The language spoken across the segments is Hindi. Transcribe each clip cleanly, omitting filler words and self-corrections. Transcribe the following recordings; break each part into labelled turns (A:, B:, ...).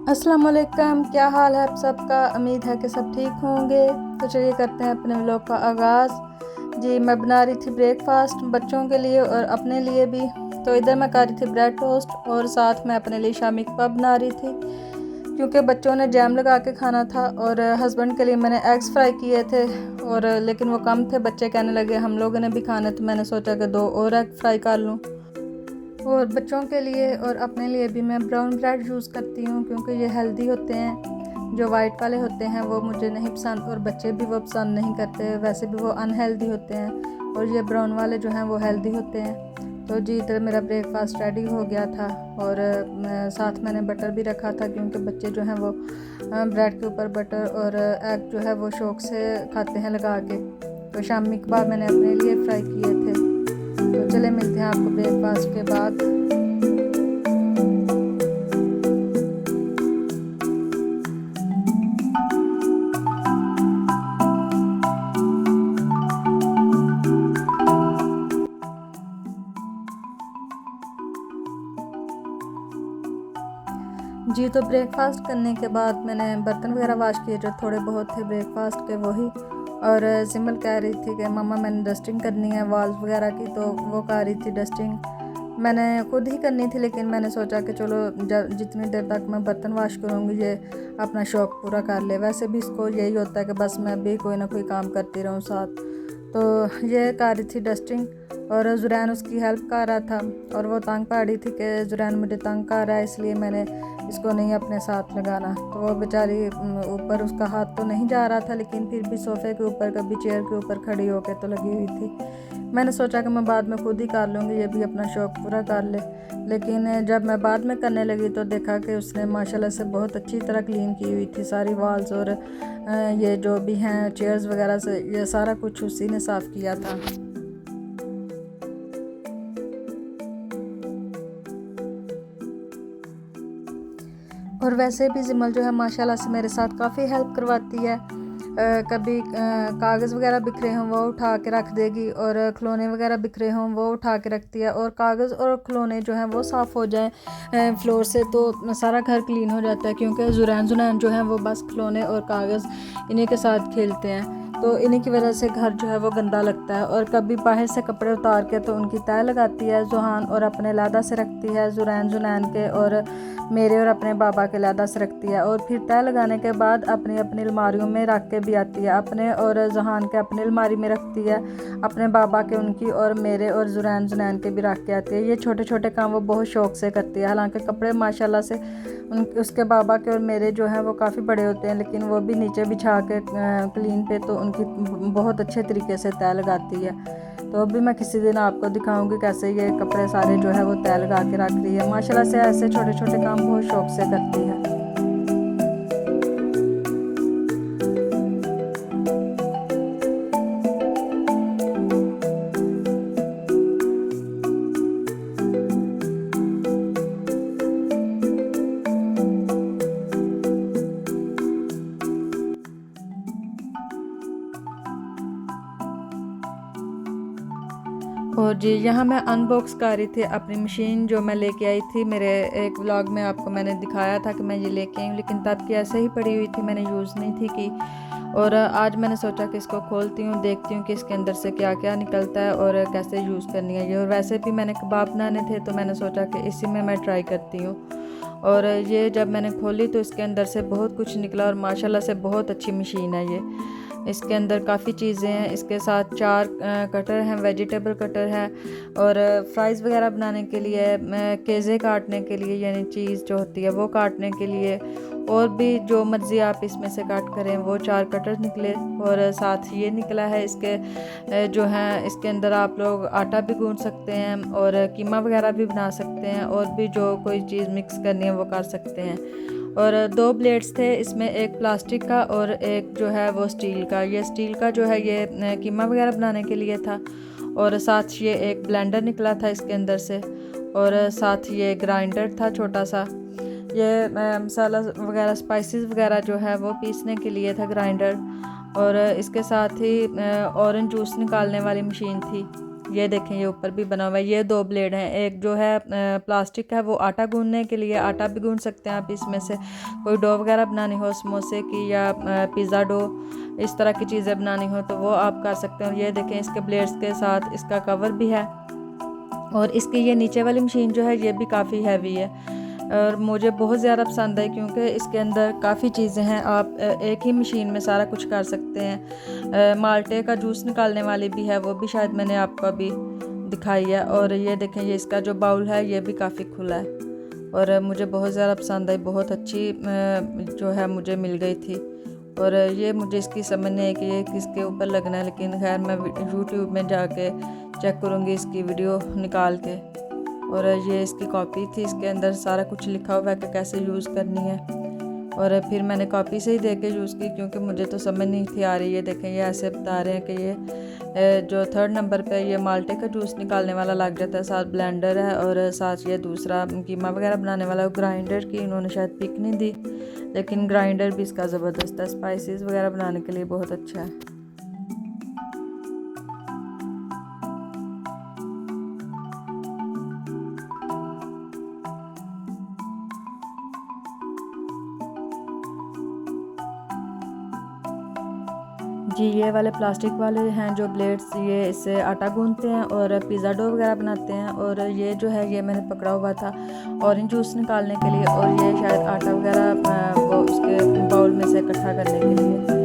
A: अस्सलाम वालेकुम, क्या हाल है आप सबका। उम्मीद है कि सब ठीक होंगे। तो चलिए करते हैं अपने व्लॉग का आगाज़। जी, मैं बना रही थी ब्रेकफास्ट बच्चों के लिए और अपने लिए भी। तो इधर मैं कर रही थी ब्रेड टोस्ट और साथ में अपने लिए शामी कबाब बना रही थी, क्योंकि बच्चों ने जैम लगा के खाना था। और हस्बैंड के लिए मैंने एग्स फ्राई किए थे, और लेकिन वो कम थे। बच्चे कहने लगे हम लोगों ने भी खाना, तो मैंने सोचा कि 2 और एग फ्राई कर लूँ। और बच्चों के लिए और अपने लिए भी मैं ब्राउन ब्रेड यूज़ करती हूँ, क्योंकि ये हेल्दी होते हैं। जो वाइट वाले होते हैं वो मुझे नहीं पसंद, और बच्चे भी वो पसंद नहीं करते। वैसे भी वो अनहेल्दी होते हैं, और ये ब्राउन वाले जो हैं वो हेल्दी होते हैं। तो जी, इधर मेरा ब्रेकफास्ट रेडी हो गया था, और साथ मैंने बटर भी रखा था, क्योंकि बच्चे जो हैं वो ब्रेड के ऊपर बटर और एग जो है वो शौक़ से खाते हैं लगा के। तो शामी कबाब मैंने अपने लिए फ्राई किए थे। तो चले मिलते हैं आपको ब्रेकफास्ट के बाद। जी, तो ब्रेकफास्ट करने के बाद मैंने बर्तन वगैरह वाश किए, जो थोड़े बहुत थे ब्रेकफास्ट के वही। और सिमल कह रही थी कि मम्मा मैंने डस्टिंग करनी है वॉल्स वगैरह की, तो वो कह रही थी डस्टिंग मैंने खुद ही करनी थी। लेकिन मैंने सोचा कि चलो जितनी देर तक मैं बर्तन वाश करूँगी ये अपना शौक़ पूरा कर ले। वैसे भी इसको यही होता है कि बस मैं भी कोई ना कोई काम करती रहूँ साथ। तो ये कर रही थी डस्टिंग, और ज़ुरैन उसकी हेल्प कर रहा था। और वो तंग पड़ रही थी कि ज़ुरैन मुझे तंग कर रहा है, इसलिए मैंने इसको नहीं अपने साथ लगाना। तो वो बेचारी ऊपर उसका हाथ तो नहीं जा रहा था, लेकिन फिर भी सोफ़े के ऊपर कभी चेयर के ऊपर खड़ी होकर तो लगी हुई थी। मैंने सोचा कि मैं बाद में खुद ही कर लूँगी, ये भी अपना शौक़ पूरा कर ले। लेकिन जब मैं बाद में करने लगी तो देखा कि उसने माशाल्लाह से बहुत अच्छी तरह क्लीन की हुई थी सारी वॉल्स, और ये जो भी हैं चेयर्स वगैरह से, ये सारा कुछ उसी ने साफ़ किया था। और वैसे भी जिमल जो है माशाल्लाह से मेरे साथ काफ़ी हेल्प करवाती है। कभी कागज़ वगैरह बिखरे हों वो उठा के रख देगी, और खिलौने वगैरह बिखरे हों वो उठा के रखती है। और कागज़ और खिलौने जो हैं वो साफ़ हो जाएं फ्लोर से, तो सारा घर क्लीन हो जाता है। क्योंकि ज़ुरैन जो हैं वो बस खिलौने और कागज़ इन्हीं के साथ खेलते हैं, तो इन्हीं की वजह से घर जो है वो गंदा लगता है। और कभी बाहर से कपड़े उतार के तो उनकी तय लगाती है ज़ुहान, और अपने लहदा से रखती है ज़ुरैन के, और मेरे और अपने बाबा के लहदा से रखती है। और फिर तय लगाने के बाद अपनी अपनी अलमारियों में रख के भी आती है। अपने और ज़ुहान के अपनी अलमारी में रखती है, अपने बाबा के उनकी, और मेरे और ज़ुरैन के भी रख के आती है। ये छोटे छोटे काम वो बहुत शौक़ से करती है। हालांकि कपड़े माशाल्लाह से उसके बाबा के और मेरे जो हैं वो काफ़ी बड़े होते हैं, लेकिन वो भी नीचे बिछा के क्लीन पे तो उनकी बहुत अच्छे तरीके से तय लगाती है। तो अभी मैं किसी दिन आपको दिखाऊंगी कैसे ये कपड़े सारे जो है वो तय लगा के रख रही है। माशाल्लाह से ऐसे छोटे छोटे काम बहुत शौक़ से करती है। और जी, यहाँ मैं अनबॉक्स कर रही थी अपनी मशीन जो मैं लेके आई थी। मेरे एक व्लॉग में आपको मैंने दिखाया था कि मैं ये लेके आई हूँ, लेकिन तब की ऐसे ही पड़ी हुई थी, मैंने यूज़ नहीं थी की। और आज मैंने सोचा कि इसको खोलती हूँ, देखती हूँ कि इसके अंदर से क्या क्या निकलता है और कैसे यूज़ करनी है ये। और वैसे भी मैंने कबाब बनाने थे, तो मैंने सोचा कि इसी में मैं ट्राई करती हूँ। और ये जब मैंने खोली तो इसके अंदर से बहुत कुछ निकला, और माशाल्लाह से बहुत अच्छी मशीन है ये। इसके अंदर काफ़ी चीज़ें हैं। इसके साथ 4 कटर हैं, वेजिटेबल कटर है, और फ्राइज़ वगैरह बनाने के लिए, केज़े काटने के लिए, यानी चीज़ जो होती है वो काटने के लिए, और भी जो मर्ज़ी आप इसमें से काट करें, वो 4 कटर निकले। और साथ ये निकला है इसके जो हैं, इसके अंदर आप लोग आटा भी गूँथ सकते हैं, और कीमा वगैरह भी बना सकते हैं, और भी जो कोई चीज़ मिक्स करनी है वो कर सकते हैं। और 2 ब्लेड्स थे इसमें, एक प्लास्टिक का और एक जो है वो स्टील का। ये स्टील का जो है ये कीमा वगैरह बनाने के लिए था। और साथ ये एक ब्लेंडर निकला था इसके अंदर से, और साथ ये ग्राइंडर था छोटा सा। ये मसाला वगैरह स्पाइसेस वगैरह जो है वो पीसने के लिए था ग्राइंडर। और इसके साथ ही ऑरेंज जूस निकालने वाली मशीन थी। ये देखें ये ऊपर भी बना हुआ है। ये 2 ब्लेड हैं, एक जो है प्लास्टिक है वो आटा गूंदने के लिए, आटा भी गूंद सकते हैं आप इसमें से। कोई डो वगैरह बनानी हो समोसे की या पिज़्ज़ा डो, इस तरह की चीज़ें बनानी हो तो वो आप कर सकते हैं। और ये देखें इसके ब्लेड्स के साथ इसका कवर भी है। और इसकी ये नीचे वाली मशीन जो है ये भी काफ़ी हैवी है और मुझे बहुत ज़्यादा पसंद है क्योंकि इसके अंदर काफ़ी चीज़ें हैं, आप एक ही मशीन में सारा कुछ कर सकते हैं। माल्टे का जूस निकालने वाली भी है, वो भी शायद मैंने आपको अभी दिखाई है। और ये देखें ये इसका जो बाउल है ये भी काफ़ी खुला है और मुझे बहुत ज़्यादा पसंद आई, बहुत अच्छी जो है मुझे मिल गई थी। और ये मुझे इसकी समझ नहीं है कि ये किसके ऊपर लगना है, लेकिन खैर मैं यूट्यूब में जाके चेक करूँगी इसकी वीडियो निकाल के। और ये इसकी कॉपी थी, इसके अंदर सारा कुछ लिखा हुआ है कि कैसे यूज़ करनी है। और फिर मैंने कॉपी से ही देख के यूज़ की क्योंकि मुझे तो समझ नहीं थी आ रही। ये देखें ये ऐसे बता रहे हैं कि ये जो 3rd नंबर पे ये माल्टे का जूस निकालने वाला लग जाता है, साथ ब्लेंडर है और साथ ये दूसरा कीमा वगैरह बनाने वाला। ग्राइंडर की उन्होंने शायद पिक नहीं दी, लेकिन ग्राइंडर भी इसका ज़बरदस्त है, स्पाइसेस वगैरह बनाने के लिए बहुत अच्छा है। जी ये वाले प्लास्टिक वाले हैं जो ब्लेड्स, ये इससे आटा गूंदते हैं और पिज़्ज़ा डो वगैरह बनाते हैं। और ये जो है ये मैंने पकड़ा हुआ था ऑरेंज जूस निकालने के लिए, और ये शायद आटा वगैरह वो उसके बाउल में से इकट्ठा करने के लिए।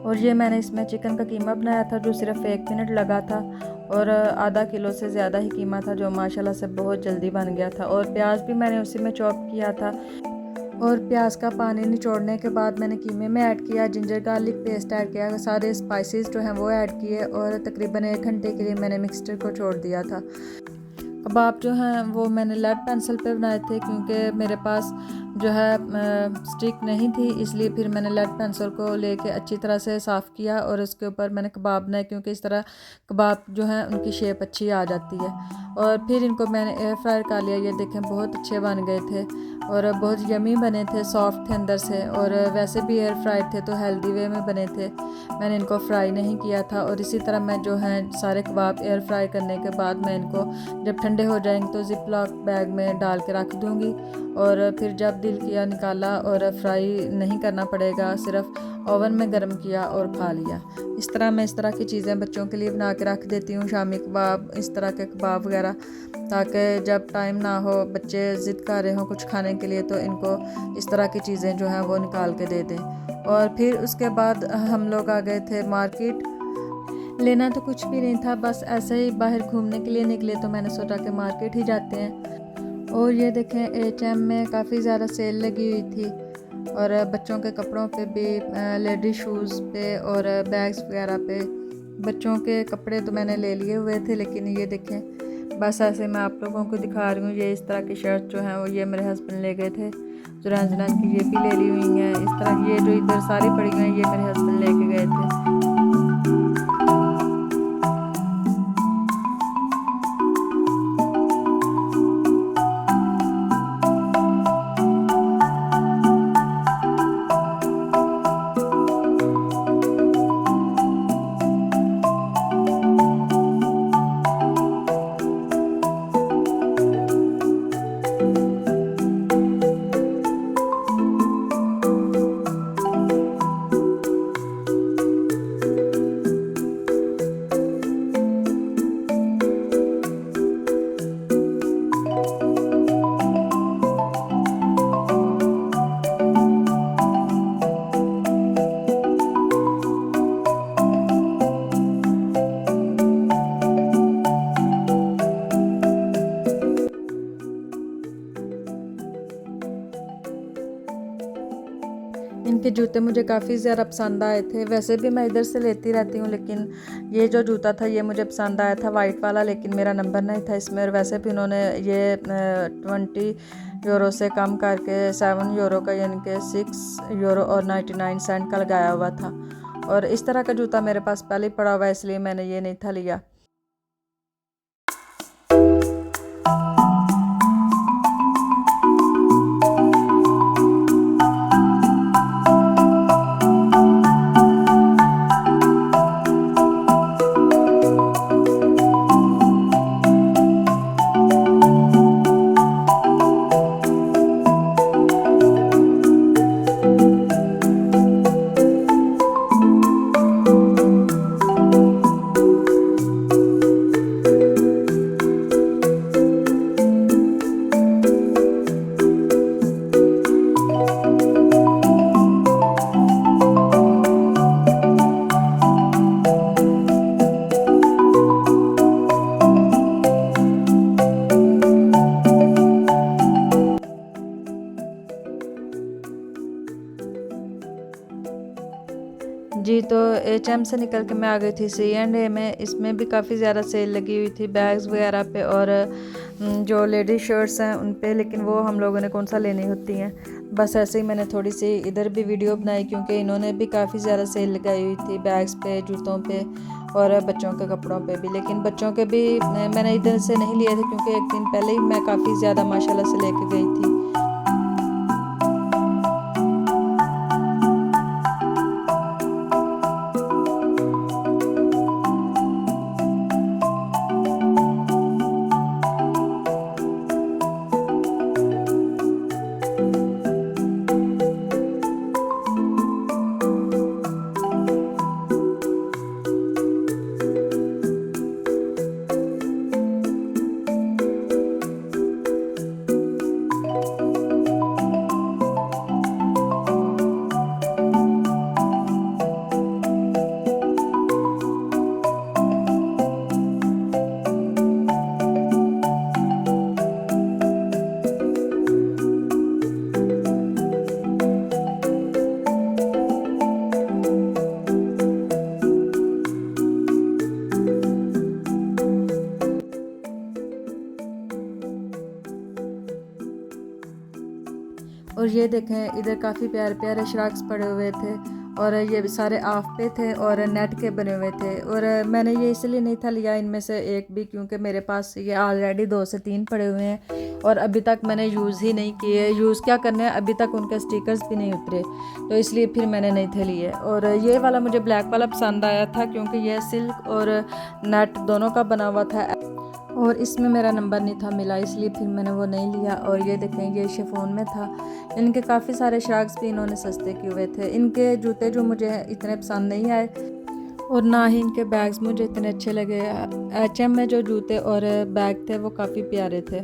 A: और ये मैंने इसमें चिकन का कीमा बनाया था जो सिर्फ 1 मिनट लगा था और आधा किलो से ज़्यादा ही कीमा था जो माशाल्लाह से बहुत जल्दी बन गया था। और प्याज भी मैंने उसी में चॉप किया था और प्याज का पानी निचोड़ने के बाद मैंने कीमे में ऐड किया, जिंजर गार्लिक पेस्ट ऐड किया, सारे स्पाइसेस जो हैं वो ऐड किए और तकरीबन 1 घंटे के लिए मैंने मिक्सचर को छोड़ दिया था। कबाब जो हैं वो मैंने लेड पेंसिल पे बनाए थे क्योंकि मेरे पास जो है स्टिक नहीं थी, इसलिए फिर मैंने लेड पेंसिल को लेके अच्छी तरह से साफ़ किया और उसके ऊपर मैंने कबाब बनाए क्योंकि इस तरह कबाब जो हैं उनकी शेप अच्छी आ जाती है। और फिर इनको मैंने एयर फ्रायर कर लिया। ये देखें बहुत अच्छे बन गए थे और बहुत यमी बने थे, सॉफ्ट थे अंदर से, और वैसे भी एयर फ्राइड थे तो हेल्दी वे में बने थे। मैंने इनको फ्राई नहीं किया था। और इसी तरह मैं जो है सारे कबाब एयर फ्राई करने के बाद मैं इनको जब ठंडे हो जाएंगे तो जिप लॉक बैग में डाल के रख दूँगी और फिर जब दिल किया निकाला और फ्राई नहीं करना पड़ेगा, सिर्फ ओवन में गर्म किया और खा लिया। इस तरह मैं इस तरह की चीज़ें बच्चों के लिए बना के रख देती हूँ, शामी कबाब, इस तरह के कबाब वगैरह, ताकि जब टाइम ना हो, बच्चे ज़िद कर रहे हों कुछ खाने के लिए, तो इनको इस तरह की चीज़ें जो हैं वो निकाल के दे दें। और फिर उसके बाद हम लोग आ गए थे मार्केट। लेना तो कुछ भी नहीं था, बस ऐसे ही बाहर घूमने के लिए निकले तो मैंने सोचा कि मार्केट ही जाते हैं। और ये देखें H&M में काफ़ी ज़्यादा सेल लगी हुई थी और बच्चों के कपड़ों पे भी, लेडीज शूज़ पे और बैग्स वगैरह पे। बच्चों के कपड़े तो मैंने ले लिए हुए थे, लेकिन ये देखें बस ऐसे मैं आप लोगों को दिखा रही हूँ। ये इस तरह की शर्ट जो हैं वो ये मेरे हस्बैंड ले गए थे, जुरान की ये भी ले ली हुई हैं। इस तरह ये जो इधर सारी पड़ी हुई हैं ये मेरे हस्बैंड लेके गए थे। इनके जूते मुझे काफ़ी ज़्यादा पसंद आए थे। वैसे भी मैं इधर से लेती रहती हूँ, लेकिन ये जो जूता था ये मुझे पसंद आया था वाइट वाला, लेकिन मेरा नंबर नहीं था इसमें। और वैसे भी उन्होंने ये 20 यूरो से कम करके 7 यूरो का, यानी कि 6 यूरो और 99 सेंट का लगाया हुआ था। और इस तरह का जूता मेरे पास पहले ही पड़ा हुआ है, इसलिए मैंने ये नहीं था लिया। जी, तो एचएम से निकल के मैं आ गई थी C&A में। इसमें भी काफ़ी ज़्यादा सेल लगी हुई थी बैग्स वगैरह पे और जो लेडीज़ शर्ट्स हैं उन पे, लेकिन वो हम लोगों ने कौन सा लेनी होती हैं। बस ऐसे ही मैंने थोड़ी सी इधर भी वीडियो बनाई, क्योंकि इन्होंने भी काफ़ी ज़्यादा सेल लगाई हुई थी बैग्स पे, जूतों पे और बच्चों के कपड़ों पे भी। लेकिन बच्चों के भी मैंने इधर से नहीं लिए थे, क्योंकि एक दिन पहले ही मैं काफ़ी ज़्यादा माशाल्लाह से लेके गई थी। और ये देखें, इधर काफ़ी प्यारे प्यारे श्रग्स पड़े हुए थे और ये सारे आफ पे थे और नेट के बने हुए थे। और मैंने ये इसलिए नहीं था लिया इनमें से एक भी, क्योंकि मेरे पास ये ऑलरेडी 2 से 3 पड़े हुए हैं और अभी तक मैंने यूज़ ही नहीं किए। यूज़ क्या करने हैं, अभी तक उनके स्टिकर्स भी नहीं उतरे, तो इसलिए फिर मैंने नहीं थे लिए। और ये वाला मुझे ब्लैक वाला पसंद आया था, क्योंकि ये सिल्क और नेट दोनों का बना हुआ था और इसमें मेरा नंबर नहीं था मिला, इसलिए फिर मैंने वो नहीं लिया। और ये देखें, ये शिफॉन में था। इनके काफ़ी सारे श्रग्स भी इन्होंने सस्ते किए हुए थे। इनके जूते जो मुझे इतने पसंद नहीं आए और ना ही इनके बैग्स मुझे इतने अच्छे लगे। H&M में जो जूते और बैग थे वो काफ़ी प्यारे थे।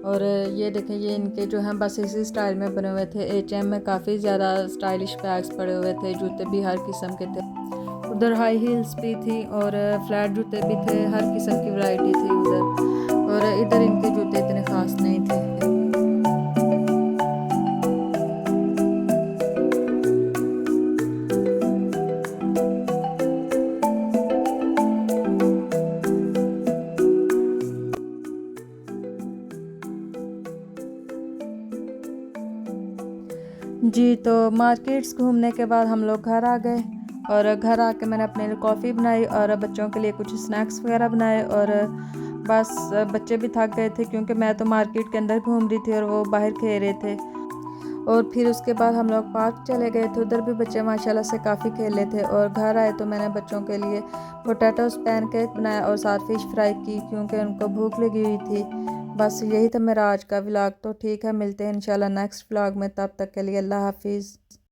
A: और ये देखें, ये इनके जो हैं बस इसी स्टाइल में बने हुए थे। H&M में काफ़ी ज़्यादा स्टाइलिश बैग्स पड़े हुए थे, जूते भी हर किस्म के थे। उधर हाई हील्स भी थी और फ्लैट जूते भी थे, हर किस्म की वैरायटी थी उधर। और इधर इनके जूते इतने ख़ास नहीं थे। जी, तो मार्केट्स घूमने के बाद हम लोग घर आ गए और घर आके मैंने अपने लिए कॉफ़ी बनाई और बच्चों के लिए कुछ स्नैक्स वगैरह बनाए। और बस बच्चे भी थक गए थे, क्योंकि मैं तो मार्केट के अंदर घूम रही थी और वो बाहर खेल रहे थे। और फिर उसके बाद हम लोग पार्क चले गए थे, उधर भी बच्चे माशाल्लाह से काफ़ी खेले थे। और घर आए तो मैंने बच्चों के लिए पोटैटोस पैनकेक बनाया और साथ फिश फ्राई की, क्योंकि उनको भूख लगी हुई थी। बस यही था मेरा आज का व्लॉग। तो ठीक है, मिलते हैं इंशाल्लाह नेक्स्ट व्लॉग में, तब तक के लिए अल्लाह हाफिज़।